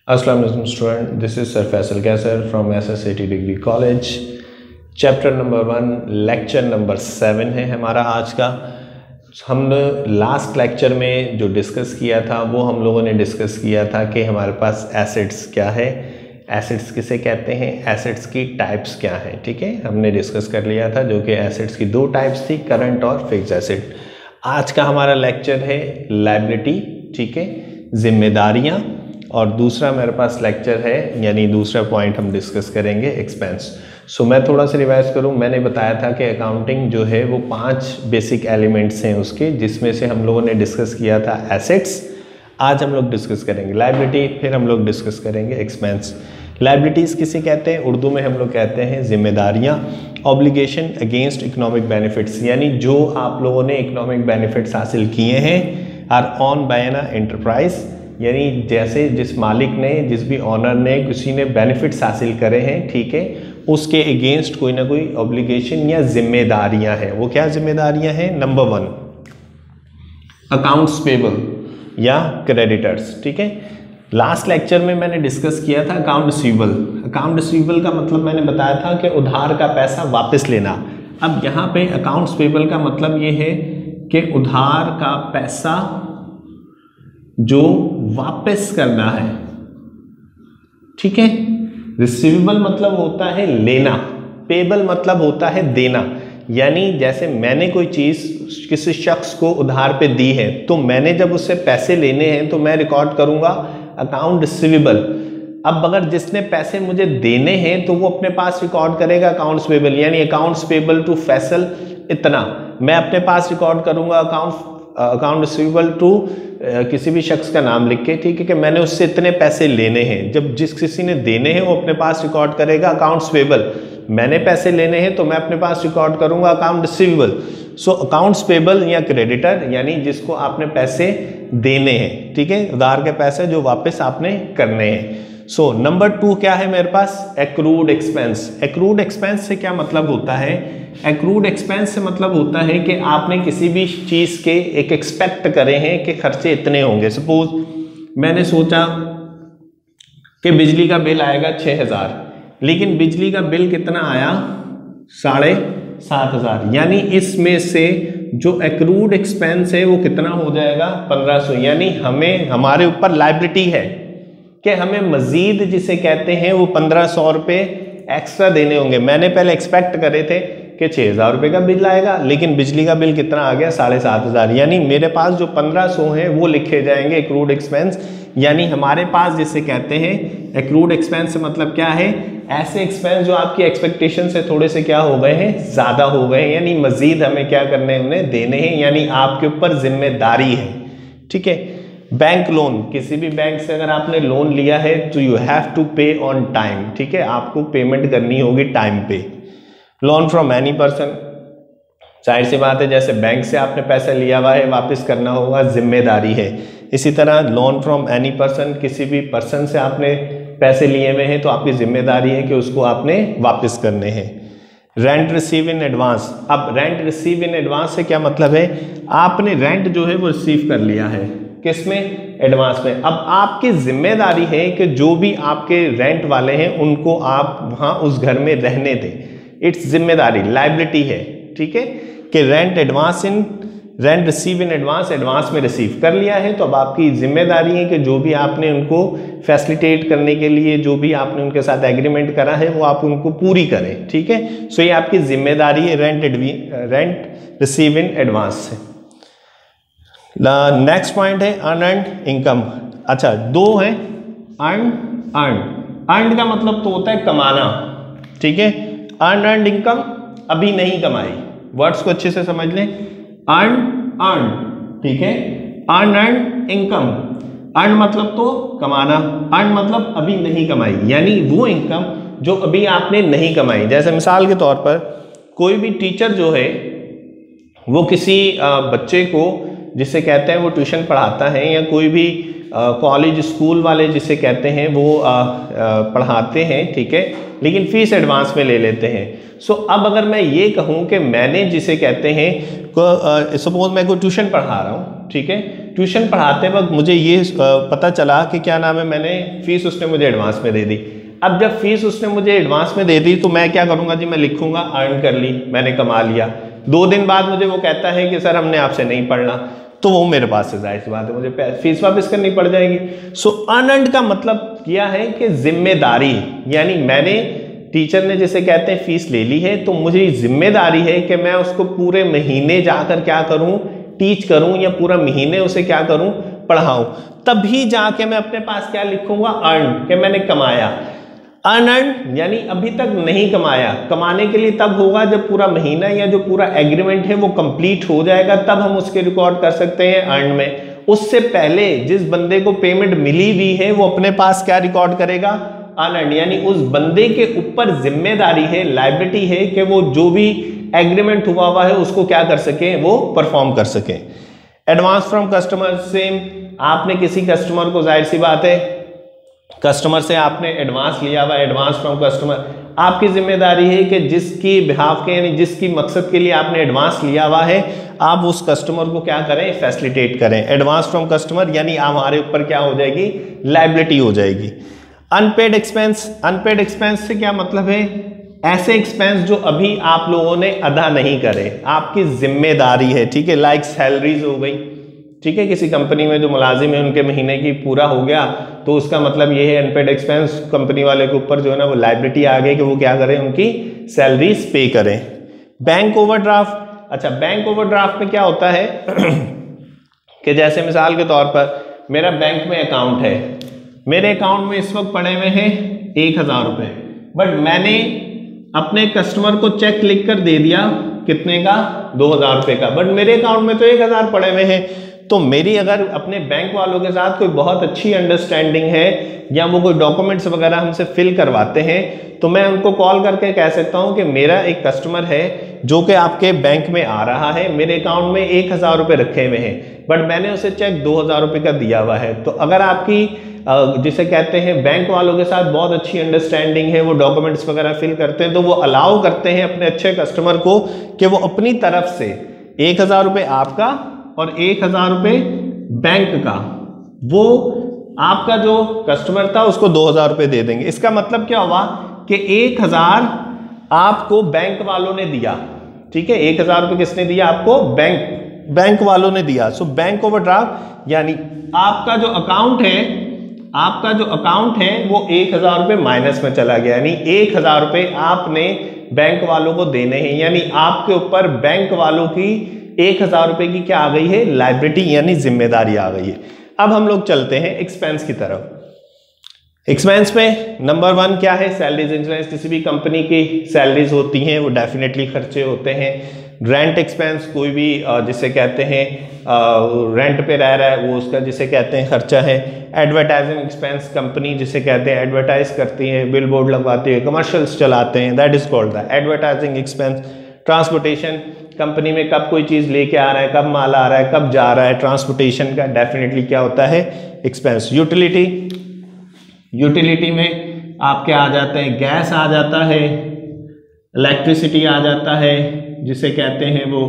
अस्सलाम वालेकुम student, this is sir Faisal Qaiser from SSAT degree college. Chapter number 1 lecture number 7 है हमारा आज का। हमने लास्ट लेक्चर में जो डिस्कस किया था वो हम लोगों ने डिस्कस किया था कि हमारे पास एसेट्स क्या है, एसेट्स किसे कहते हैं, एसेट्स की टाइप्स क्या हैं। ठीक है, हमने डिस्कस कर लिया था जो कि एसेट्स की दो टाइप्स थी, करंट और फिक्स एसेट। आज का हमारा लेक्चर है लायबिलिटी, ठीक है, जिम्मेदारियां, और दूसरा मेरे पास लेक्चर है यानी दूसरा पॉइंट हम डिस्कस करेंगे एक्सपेंस। सो मैं थोड़ा सा रिवाइज करूं, मैंने बताया था कि अकाउंटिंग जो है वो 5 बेसिक एलिमेंट्स हैं उसके, जिसमें से हम लोगों ने डिस्कस किया था एसेट्स। आज हम लोग डिस्कस करेंगे लायबिलिटी, फिर हम लोग डिस्कस करेंगे एक्सपेंस। लायबिलिटीज़ किसे कहते हैं? उर्दू में हम लोग कहते हैं जिम्मेदारियाँ। ऑब्लिगेशन अगेंस्ट इकोनॉमिक बेनिफिट्स, यानी जो आप लोगों ने इकोनॉमिक बेनिफिट्स हासिल किए हैं are on by an enterprise, यानी जैसे जिस मालिक ने, जिस भी ऑनर ने, किसी ने बेनिफिट्स हासिल करे हैं, ठीक है, उसके अगेंस्ट कोई ना कोई ऑब्लिगेशन या जिम्मेदारियां हैं। वो क्या जिम्मेदारियां हैं? नंबर 1 अकाउंट्स पेबल या क्रेडिटर्स। ठीक है, लास्ट लेक्चर में मैंने डिस्कस किया था अकाउंट रिसीवेबल। अकाउंट रिसीवेबल का मतलब मैंने बताया था कि उधार का पैसा वापस लेना। अब यहाँ पे अकाउंट्स पेबल का मतलब ये है कि उधार का पैसा जो वापस करना है। ठीक है, रिसीवेबल मतलब होता है लेना, पेबल मतलब होता है देना। यानी जैसे मैंने कोई चीज किसी शख्स को उधार पे दी है, तो मैंने जब उससे पैसे लेने हैं तो मैं रिकॉर्ड करूंगा अकाउंट रिसीवेबल। अब अगर जिसने पैसे मुझे देने हैं तो वो अपने पास रिकॉर्ड करेगा अकाउंट्स पेबल, यानी अकाउंट्स पेबल टू फैसल इतना। मैं अपने पास रिकॉर्ड करूंगा अकाउंट रिसीवेबल टू किसी भी शख्स का नाम लिख के, ठीक है, कि मैंने उससे इतने पैसे लेने हैं। जब जिस किसी ने देने हैं वो अपने पास रिकॉर्ड करेगा अकाउंट्स पेबल। मैंने पैसे लेने हैं तो मैं अपने पास रिकॉर्ड करूंगा अकाउंट रिसीवेबल। सो अकाउंट्स पेबल या क्रेडिटर यानी जिसको आपने पैसे देने हैं, ठीक है, उधार के पैसे जो वापस आपने करने हैं। सो नंबर 2 क्या है मेरे पास? Accrued expense. एक्रूड एक्सपेंस से क्या मतलब होता है? एक्रूड एक्सपेंस से मतलब होता है कि आपने किसी भी चीज के एक एक्सपेक्ट करे हैं कि खर्चे इतने होंगे। सपोज मैंने सोचा कि बिजली का बिल आएगा 6000, लेकिन बिजली का बिल कितना आया? 7500, यानी इसमें से जो एक्रूड एक्सपेंस है वो कितना हो जाएगा? 1500। यानी हमें, हमारे ऊपर लायबिलिटी है कि हमें मजीद जिसे कहते हैं वो 1500 रुपये एक्स्ट्रा देने होंगे। मैंने पहले एक्सपेक्ट करे थे कि 6000 रुपये का बिल आएगा, लेकिन बिजली का बिल कितना आ गया? 7500, यानी मेरे पास जो 1500 हैं वो लिखे जाएंगे एक्रूड एक्सपेंस। यानी हमारे पास जिसे कहते हैं एक्रूड एक्सपेंस, मतलब क्या है? ऐसे एक्सपेंस जो आपकी एक्सपेक्टेशन से थोड़े से क्या हो गए हैं? ज्यादा हो गए हैं, यानी मजीद हमें क्या करने हैं? उन्हें देने हैं, यानी आपके ऊपर जिम्मेदारी है। ठीक है, बैंक लोन, किसी भी बैंक से अगर आपने लोन लिया है तो यू हैव टू पे ऑन टाइम। ठीक है, आपको पेमेंट करनी होगी टाइम पे। लोन फ्रॉम एनी पर्सन, जाहिर सी बात है, जैसे बैंक से आपने पैसा लिया हुआ है वापस करना होगा, जिम्मेदारी है। इसी तरह लोन फ्रॉम एनी पर्सन, किसी भी पर्सन से आपने पैसे लिए हुए हैं तो आपकी जिम्मेदारी है कि उसको आपने वापस करने हैं। Rent receive in advance. अब रेंट रिसीव इन एडवांस से क्या मतलब है? आपने रेंट जो है वो रिसीव कर लिया है, किसमें? एडवांस में। अब आपकी जिम्मेदारी है कि जो भी आपके रेंट वाले हैं उनको आप वहां उस घर में रहने दें। इट्स जिम्मेदारी, लायबिलिटी है। ठीक है, कि rent receive in advance, advance में रिसीव कर लिया है तो अब आपकी जिम्मेदारी है कि जो भी आपने उनको फैसिलिटेट करने के लिए, जो भी आपने उनके साथ एग्रीमेंट करा है वो आप उनको पूरी करें। ठीक है, सो ये आपकी जिम्मेदारी है रेंट रिसीव इन एडवांस से। नेक्स्ट पॉइंट है अर्नड इनकम। अच्छा, 2 है अर्न का मतलब तो होता है कमाना। ठीक है, अर्न इनकम, अभी नहीं कमाई। वर्ड्स को अच्छे से समझ लें। अर्न, ठीक है, अर्न इनकम। अर्न मतलब तो कमाना, अर्न मतलब अभी नहीं कमाई, यानी वो इनकम जो अभी आपने नहीं कमाई। जैसे मिसाल के तौर पर कोई भी टीचर जो है वो किसी बच्चे को, जिसे कहते हैं वो ट्यूशन पढ़ाता है, या कोई भी कॉलेज स्कूल वाले जिसे कहते हैं वो पढ़ाते हैं, ठीक है, लेकिन फीस एडवांस में ले लेते हैं। सो अब अगर मैं ये कहूँ कि मैंने जिसे कहते हैं सपोज मैं कोई ट्यूशन पढ़ा रहा हूँ, ठीक है, ट्यूशन पढ़ाते वक्त मुझे ये पता चला कि क्या नाम है, मैंने फीस उसने मुझे एडवांस में दे दी। अब जब फीस उसने मुझे एडवांस में दे दी तो मैं क्या करूँगा जी, मैं लिखूंगा अर्न कर ली, मैंने कमा लिया। 2 दिन बाद मुझे वो कहता है कि सर हमने आपसे नहीं पढ़ना, तो वो मेरे पास से जाहिर सी बात है मुझे फीस वापस करनी पड़ जाएगी। सो अनअर्न्ड का मतलब किया है कि जिम्मेदारी, यानी मैंने टीचर ने जिसे कहते हैं फीस ले ली है तो मुझे जिम्मेदारी है कि मैं उसको पूरे महीने जाकर क्या करूं, टीच करूं, या पूरा महीने उसे क्या करूं, पढ़ाऊं। तभी जाके मैं अपने पास क्या लिखूंगा, अर्न, कि मैंने कमाया। अनअर्न्ड यानी अभी तक नहीं कमाया, कमाने के लिए तब होगा जब पूरा महीना या जो पूरा एग्रीमेंट है वो कंप्लीट हो जाएगा, तब हम उसके रिकॉर्ड कर सकते हैं अर्न में। उससे पहले जिस बंदे को पेमेंट मिली हुई है वो अपने पास क्या रिकॉर्ड करेगा, अनअर्न्ड, यानी उस बंदे के ऊपर जिम्मेदारी है, लायबिलिटी है कि वो जो भी एग्रीमेंट हुआ है उसको क्या कर सके, वो परफॉर्म कर सके। एडवांस फ्रॉम कस्टमर, सेम, आपने किसी कस्टमर को, जाहिर सी बात है कस्टमर से आपने एडवांस लिया हुआ, एडवांस फ्रॉम कस्टमर, आपकी जिम्मेदारी है कि जिसकी बिहाफ के यानी जिसकी मकसद के लिए आपने एडवांस लिया हुआ है आप उस कस्टमर को क्या करें, फैसिलिटेट करें। एडवांस फ्रॉम कस्टमर यानी हमारे ऊपर क्या हो जाएगी, लायबिलिटी हो जाएगी। अनपेड एक्सपेंस, अनपेड एक्सपेंस से क्या मतलब है, ऐसे एक्सपेंस जो अभी आप लोगों ने अदा नहीं करे, आपकी जिम्मेदारी है, ठीक है, लाइक सैलरीज हो गई, ठीक है, किसी कंपनी में जो मुलाजिम है उनके महीने की पूरा हो गया तो उसका मतलब ये है अनपेड एक्सपेंस, कंपनी वाले के ऊपर जो है ना वो लायबिलिटी आ गई कि वो क्या करें, उनकी सैलरीज पे करें। बैंक ओवरड्राफ्ट, अच्छा बैंक ओवरड्राफ्ट में क्या होता है कि जैसे मिसाल के तौर पर मेरा बैंक में अकाउंट है, मेरे अकाउंट में इस वक्त पड़े हुए हैं 1000 रुपये, बट मैंने अपने कस्टमर को चेक लिख कर दे दिया कितने का, 2000 रुपये का, बट मेरे अकाउंट में तो 1000 पड़े हुए हैं। तो मेरी अगर अपने बैंक वालों के साथ कोई बहुत अच्छी अंडरस्टैंडिंग है या वो कोई डॉक्यूमेंट्स वगैरह हमसे फिल करवाते हैं तो मैं उनको कॉल करके कह सकता हूं कि मेरा एक कस्टमर है जो कि आपके बैंक में आ रहा है, मेरे अकाउंट में 1000 रुपये रखे हुए हैं, बट मैंने उसे चेक 2000 रुपये का दिया हुआ है। तो अगर आपकी जिसे कहते हैं बैंक वालों के साथ बहुत अच्छी अंडरस्टैंडिंग है, वो डॉक्यूमेंट्स वगैरह फिल करते हैं, तो वो अलाउ करते हैं अपने अच्छे कस्टमर को कि वो अपनी तरफ से 1000 रुपये आपका और 1000 रुपये बैंक का, वो आपका जो कस्टमर था उसको 2000 रुपये दे देंगे। इसका मतलब क्या हुआ कि 1000 आपको बैंक वालों ने दिया, ठीक है, 1000 रुपये किसने दिया आपको, बैंक वालों ने दिया। सो बैंक ओवरड्राफ्ट यानी आपका जो अकाउंट है वो 1000 रुपये माइनस में चला गया, यानी 1000 रुपये आपने बैंक वालों को देने हैं, यानी आपके ऊपर बैंक वालों की 1000 रुपये की क्या आ गई है, लायबिलिटी यानी जिम्मेदारी आ गई है। अब हम लोग चलते हैं एक्सपेंस की तरफ। एक्सपेंस में नंबर 1 क्या है, सैलरीज इंश्योरेंस, किसी भी कंपनी की सैलरीज होती हैं वो डेफिनेटली खर्चे होते हैं। रेंट एक्सपेंस, कोई भी जिसे कहते हैं रेंट पे रह रहा है वो उसका जिसे कहते हैं खर्चा है। एडवर्टाइजिंग एक्सपेंस, कंपनी जिसे कहते हैं एडवर्टाइज करती है, बिल बोर्ड लगवाती है, कमर्शियल्स चलाते हैं, that is called the advertising expense. Transportation, company में कब कोई चीज़ लेके आ रहा है, कब माल आ रहा है, कब जा रहा है, ट्रांसपोर्टेशन का डेफिनेटली क्या होता है, एक्सपेंस। यूटिलिटी, यूटिलिटी में आपके आ जाते हैं गैस आ जाता है, इलेक्ट्रिसिटी आ जाता है, जिसे कहते हैं वो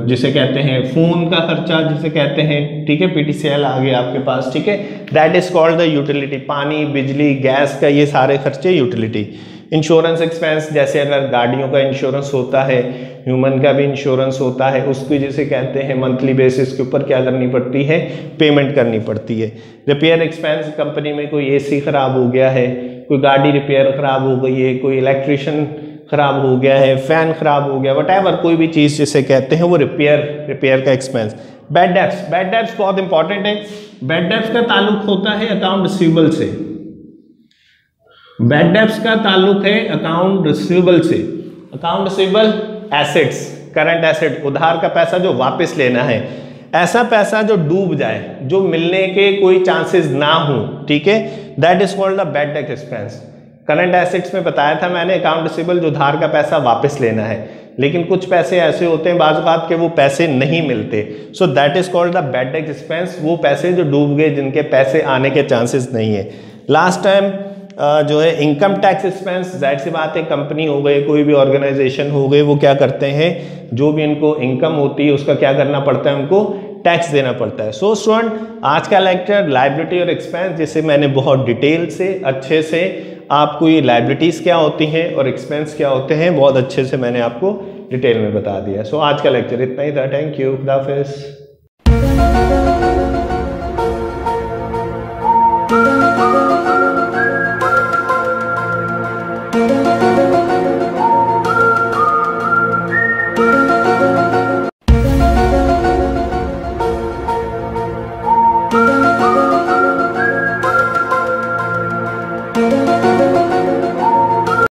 जिसे कहते हैं फोन का खर्चा जिसे कहते हैं, ठीक है, पीटीसीएल आ गया आपके पास, ठीक है, that is called the utility. पानी, बिजली, गैस का ये सारे खर्चे यूटिलिटी। इंश्योरेंस एक्सपेंस, जैसे अगर गाड़ियों का इंश्योरेंस होता है, ह्यूमन का भी इंश्योरेंस होता है, उसको जिसे कहते हैं मंथली बेसिस के ऊपर क्या करनी पड़ती है, पेमेंट करनी पड़ती है। रिपेयर एक्सपेंस, कंपनी में कोई एसी खराब हो गया है, कोई गाड़ी रिपेयर खराब हो गई है, कोई इलेक्ट्रिशियन खराब हो गया है, फैन खराब हो गया, वटएवर कोई भी चीज़ जिसे कहते हैं वो रिपेयर का expense. Bad debts, bad debts बहुत इंपॉर्टेंट है। बैड डेब्ट्स का ताल्लुक होता है अकाउंट रिसीवेबल से, बैड डेब्ट्स का ताल्लुक है अकाउंट रिसीवेबल से। Account receivable assets, current asset, उधार का पैसा जो वापस लेना है, ऐसा पैसा जो डूब जाए, जो मिलने के कोई चांसेस ना हो, ठीक है, that is called the bad डेब्ट एक्सपेंस। करंट एसेट्स में बताया था मैंने, अकाउंट रिसीवेबल जो उधार का पैसा वापस लेना है, लेकिन कुछ पैसे ऐसे होते हैं बाज़ औक़ात के वो पैसे नहीं मिलते, so that is called the bad debt expense. वो पैसे जो डूब गए, जिनके पैसे आने के चांसेस नहीं है। लास्ट टाइम जो है इनकम टैक्स एक्सपेंस, जाहिर सी बात है कंपनी हो गए, कोई भी ऑर्गेनाइजेशन हो गए, वो क्या करते हैं, जो भी इनको इनकम होती है उसका क्या करना पड़ता है, उनको टैक्स देना पड़ता है। सो स्टूडेंट, आज का लेक्चर लायबिलिटी और एक्सपेंस, जिसे मैंने बहुत डिटेल से अच्छे से आपको ये लायबिलिटीज़ क्या होती हैं और एक्सपेंस क्या होते हैं बहुत अच्छे से मैंने आपको डिटेल में बता दिया। सो आज का लेक्चर इतना ही था। थैंक यू, खुदा हाफिज़।